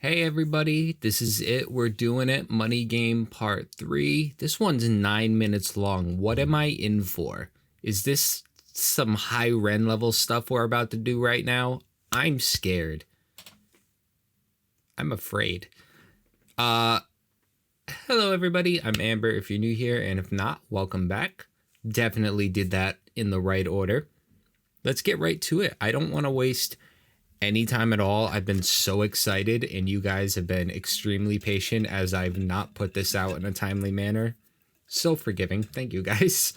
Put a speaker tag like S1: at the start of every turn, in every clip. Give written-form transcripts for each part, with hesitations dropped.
S1: Hey everybody, this is it. We're doing it. Money Game Part 3. This one's 9 minutes long. What am I in for? Is this some high Ren level stuff we're about to do right now? I'm scared. I'm afraid. Hello everybody. I'm Amber if you're new here, and if not, welcome back. Definitely did that in the right order. Let's get right to it. I don't want to waste any time at all. I've been so excited, and you guys have been extremely patient as I've not put this out in a timely manner. So forgiving. Thank you guys.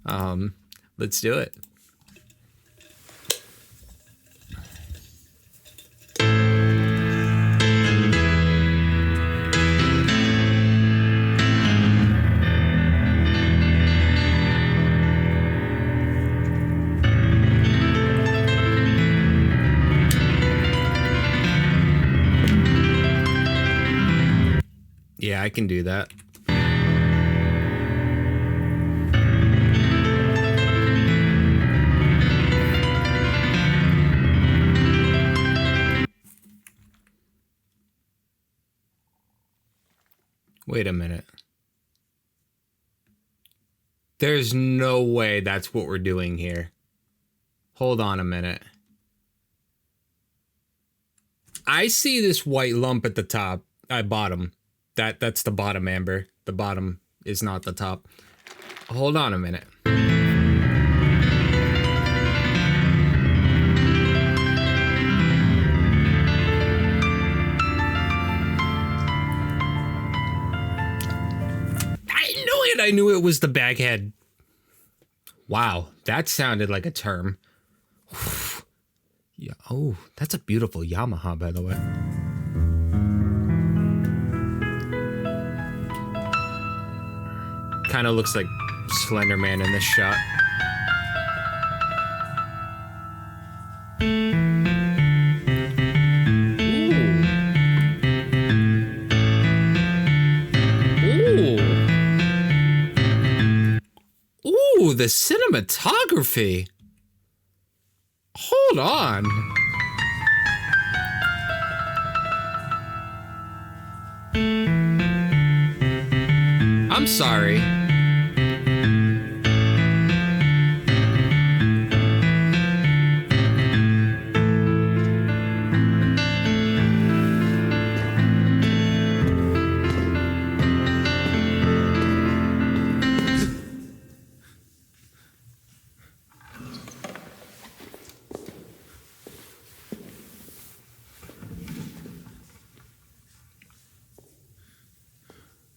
S1: Let's do it. Yeah, I can do that. Wait a minute. There's no way that's what we're doing here. Hold on a minute. I see this white lump at the top, bottom. That's the bottom, Amber. The bottom is not the top. Hold on a minute. I knew it was the baghead. Wow, that sounded like a term. Yeah. Oh, that's a beautiful Yamaha, by the way. Kind of looks like Slender Man in this shot. Ooh, the cinematography. Hold on. I'm sorry.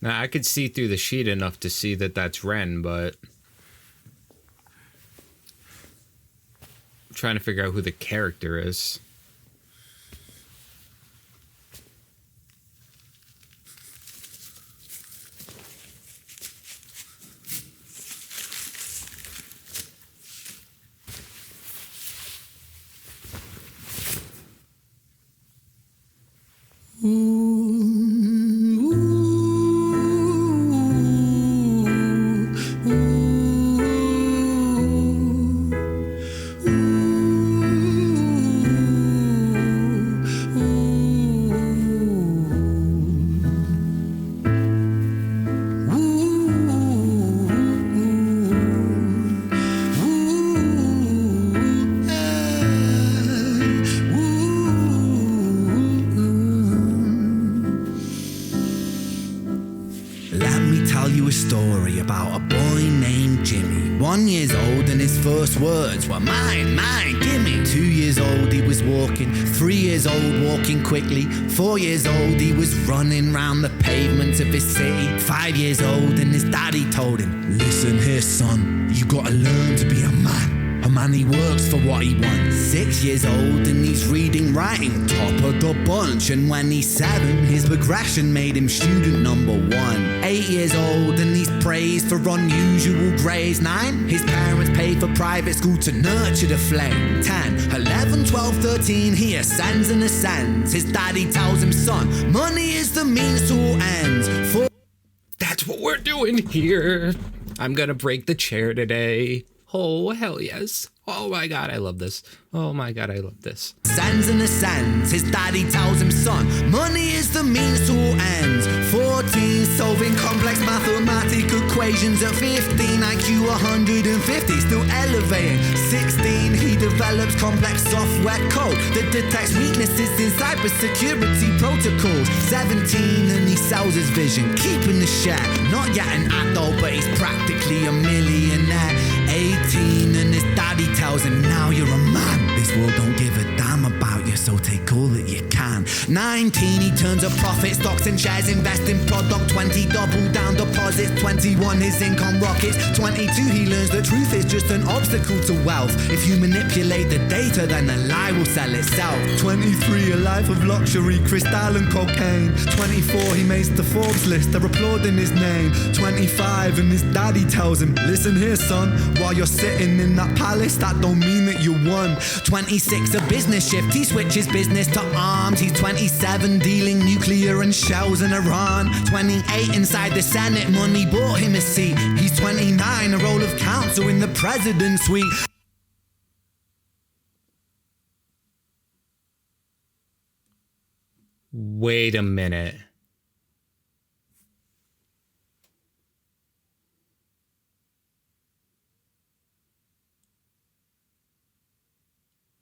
S1: Now, I could see through the sheet enough to see that that's Ren, but I'm trying to figure out who the character is.
S2: Story about a boy named Jimmy. 1 year old and his first words were mine, gimme. 2 years old he was walking, 3 years old walking quickly, 4 years old he was running round the pavements of his city. 5 years old and his daddy told him, listen here son, you gotta learn to be a man. A man, he works for what he wants. 6 years old and he's reading, writing, top of the bunch. And when he's 7, his progression made him student number 1. 8 years old and he's praised for unusual grades. 9, his parents pay for private school to nurture the flame. 10, 11, 12, 13, he ascends and ascends. His daddy tells him, son, money is the means to all ends.
S1: That's what we're doing here. I'm gonna break the chair today. Oh, hell yes. Oh my god, I love this. Oh my god, I love this.
S2: Ascends and ascends. His daddy tells him, son, money is equations at 15, IQ 150, still elevating. 16, he develops complex software code that detects weaknesses in cybersecurity protocols. 17, and he sells his vision, keeping the share. Not yet an adult, but he's practically a millionaire. 18, and his daddy tells him, now you're a man. This world don't give a damn about you, so take all that you can. 19, he turns a profit, stocks and shares, invest in product. 20, double down deposits. 21, his income rockets. 22, he learns the truth is just an obstacle to wealth. If you manipulate the data, then the lie will sell itself. 23, a life of luxury, crystal and cocaine. 24, he makes the Forbes list, they're applauding his name. 25, and his daddy tells him, listen here son, while you're sitting in that palace, that don't mean that you won. 26, a business shift, he switches business to arms. He's 27, dealing nuclear and shells in Iran. 28, inside the Senate, money bought him a seat. He's 29, a role of counsel in the president's suite.
S1: Wait a minute.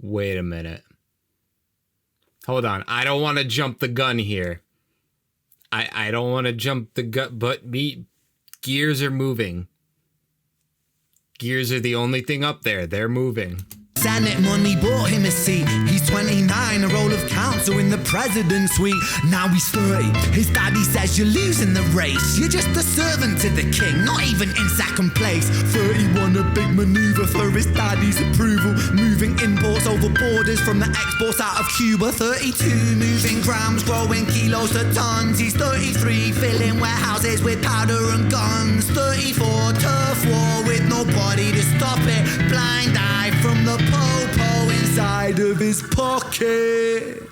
S1: Wait a minute. Hold on. I don't want to jump the gun here. I don't want to jump the gun, but gears are moving. Gears are the only thing up there. They're moving.
S2: Senate money bought him a seat. He's 29, a role of counsel in the president's suite. Now he's 30. His daddy says you're losing the race. You're just a servant to the king, not even in second place. 31, a big maneuver for his daddy's approval. Moving imports over borders from the exports out of Cuba. 32, moving grams, growing kilos to tons. He's 33, filling warehouses with powder and guns. 34, turf war with nobody to stop it. Blind eye from the popo inside of his pocket.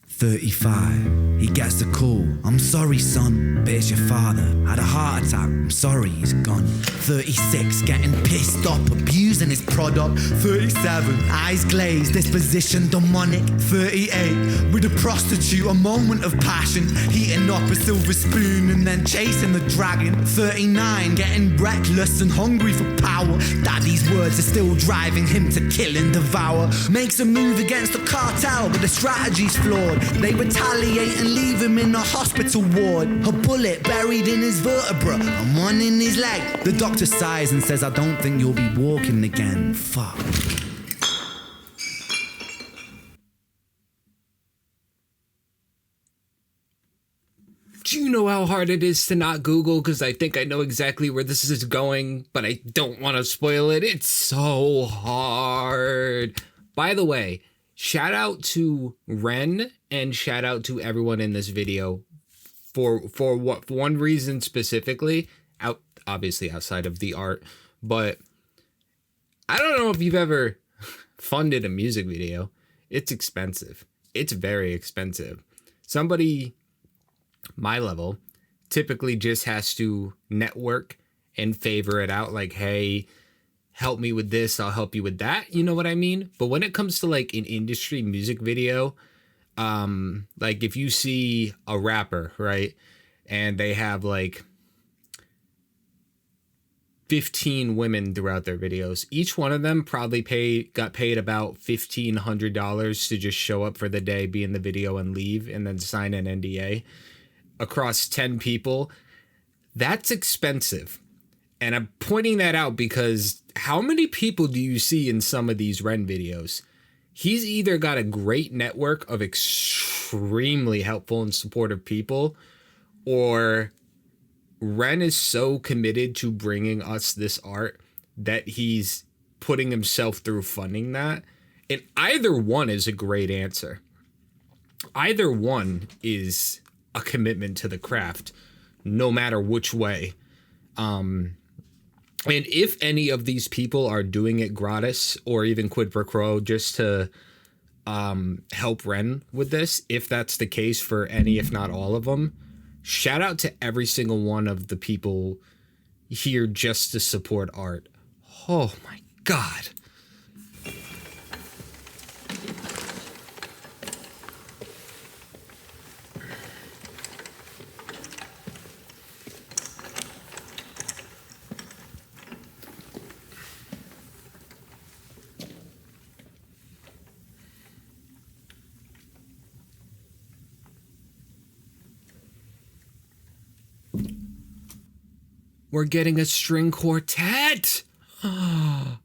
S2: $35, he gets a call. I'm sorry, son, but it's your father. Had a heart attack, I'm sorry, he's gone. 36, getting pissed off, abusing his product. 37, eyes glazed, disposition demonic. 38, with a prostitute, a moment of passion. Heating up a silver spoon and then chasing the dragon. 39, getting reckless and hungry for power. Daddy's words are still driving him to kill and devour. Makes a move against the cartel, but the strategy's flawed. They retaliate and leave him in a hospital ward. A bullet buried in his vertebra and one in his leg. The doctor sighs and says, I don't think you'll be walking again. Fuck.
S1: Do you know how hard it is to not Google? Because I think I know exactly where this is going, but I don't want to spoil it. It's so hard. By the way, shout out to Ren and shout out to everyone in this video for what, for one reason specifically, obviously outside of the art, but I don't know if you've ever funded a music video. It's expensive. It's very expensive. Somebody my level typically just has to network and favor it out, like, hey, help me with this, I'll help you with that, you know what I mean? But when it comes to like an industry music video, like if you see a rapper, right, and they have like 15 women throughout their videos, each one of them probably got paid about $1,500 to just show up for the day, be in the video and leave, and then sign an NDA across 10 people. That's expensive. And I'm pointing that out because how many people do you see in some of these Ren videos? He's either got a great network of extremely helpful and supportive people, or Ren is so committed to bringing us this art that he's putting himself through funding that. And either one is a great answer. Either one is a commitment to the craft, no matter which way. And if any of these people are doing it gratis or even quid pro quo just to help Ren with this, if that's the case for any, if not all of them, shout out to every single one of the people here just to support art. Oh my God. We're getting a string quartet. Oh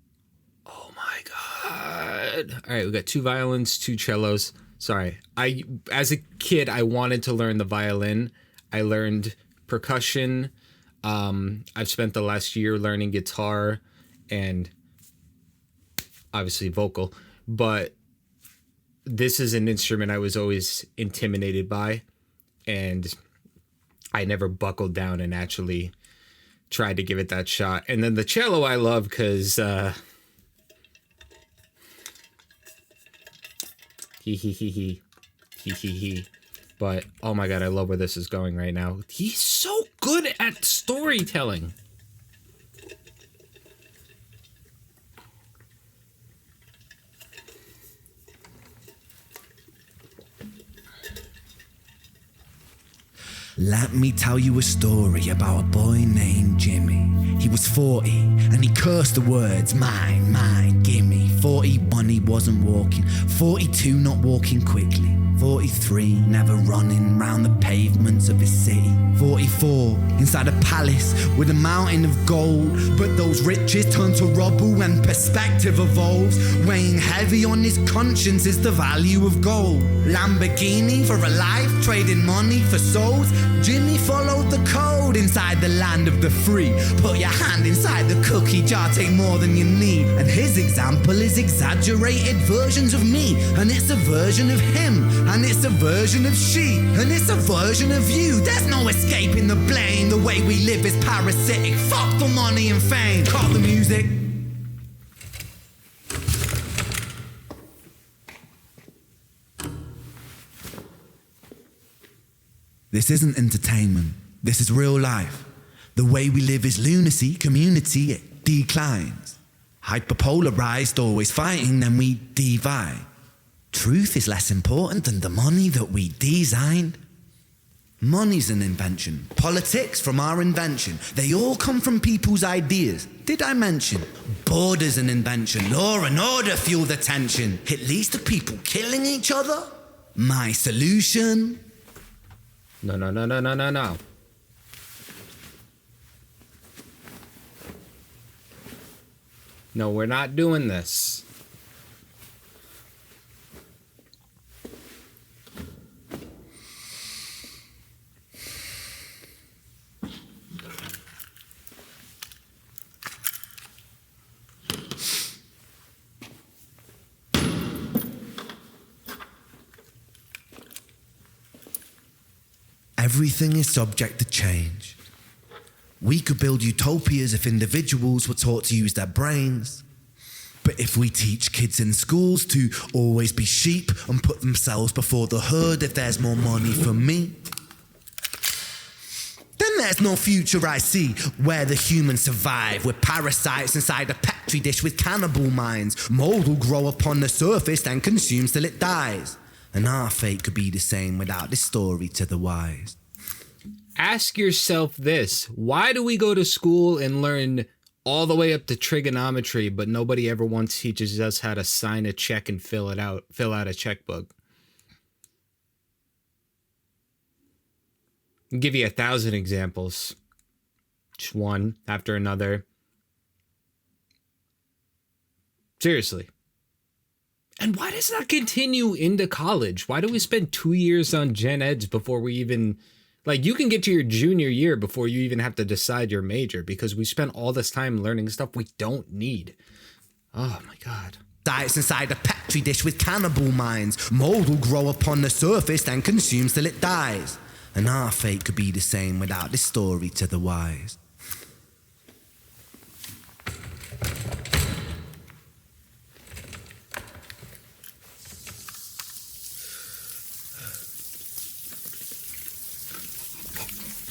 S1: my God. All right, we got 2 violins, 2 cellos. Sorry. As a kid, I wanted to learn the violin. I learned percussion. I've spent the last year learning guitar and obviously vocal, but this is an instrument I was always intimidated by, and I never buckled down and actually tried to give it that shot. And then the cello I love because he. But oh my God, I love where this is going right now. He's so good at storytelling.
S2: Let me tell you a story about a boy named Jimmy. He was 40 and he cursed the words, mine, mine, gimme. 41 he wasn't walking, 42 not walking quickly, 43 never running round the pavements of his city, 44 inside a palace with a mountain of gold. But those riches turn to rubble when perspective evolves. Weighing heavy on his conscience is the value of gold. Lamborghini for a life, trading money for souls. Jimmy followed the code inside the land of the free. Put your hand inside the cookie jar, take more than you need. And his example is exaggerated versions of me. And it's a version of him, and it's a version of she, and it's a version of you. There's no escaping the blame. The way we live is parasitic. Fuck the money and fame. Cut the music. This isn't entertainment. This is real life. The way we live is lunacy, community, it declines. Hyperpolarized, always fighting, then we divide. Truth is less important than the money that we designed. Money's an invention. Politics from our invention. They all come from people's ideas. Did I mention? Border's an invention. Law and order fuel the tension. It leads to people killing each other. My solution?
S1: No. No, we're not doing this.
S2: Everything is subject to change. We could build utopias if individuals were taught to use their brains. But if we teach kids in schools to always be sheep and put themselves before the herd if there's more money for me, then there's no future I see where the humans survive. We're parasites inside a petri dish with cannibal minds. Mold will grow upon the surface and consume till it dies. And our fate could be the same without this story to the wise.
S1: Ask yourself this. Why do we go to school and learn all the way up to trigonometry, but nobody ever once teaches us how to sign a check and fill out a checkbook? I'll give you 1,000 examples. Just one after another. Seriously. And why does that continue into college? Why do we spend 2 years on gen eds before we even... Like, you can get to your junior year before you even have to decide your major because we spent all this time learning stuff we don't need. Oh, my God.
S2: Diets inside a petri dish with cannibal minds. Mold will grow upon the surface and consume till it dies. And our fate could be the same without this story to the wise.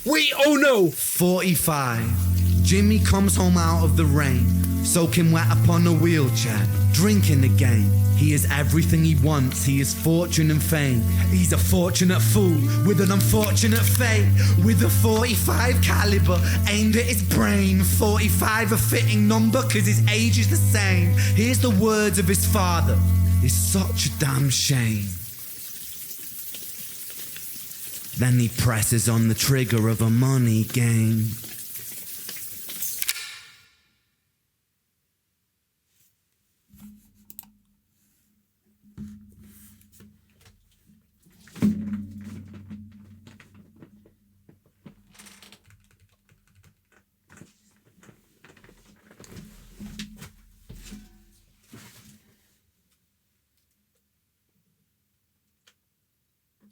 S1: Wait, oh no!
S2: 45. Jimmy comes home out of the rain, soaking wet upon a wheelchair, drinking again. He is everything he wants, he is fortune and fame. He's a fortunate fool with an unfortunate fate. With a 45 caliber aimed at his brain. 45 a fitting number cause his age is the same. Here's the words of his father. It's such a damn shame. Then he presses on the trigger of a money game.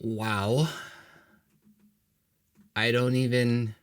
S1: Wow. I don't even...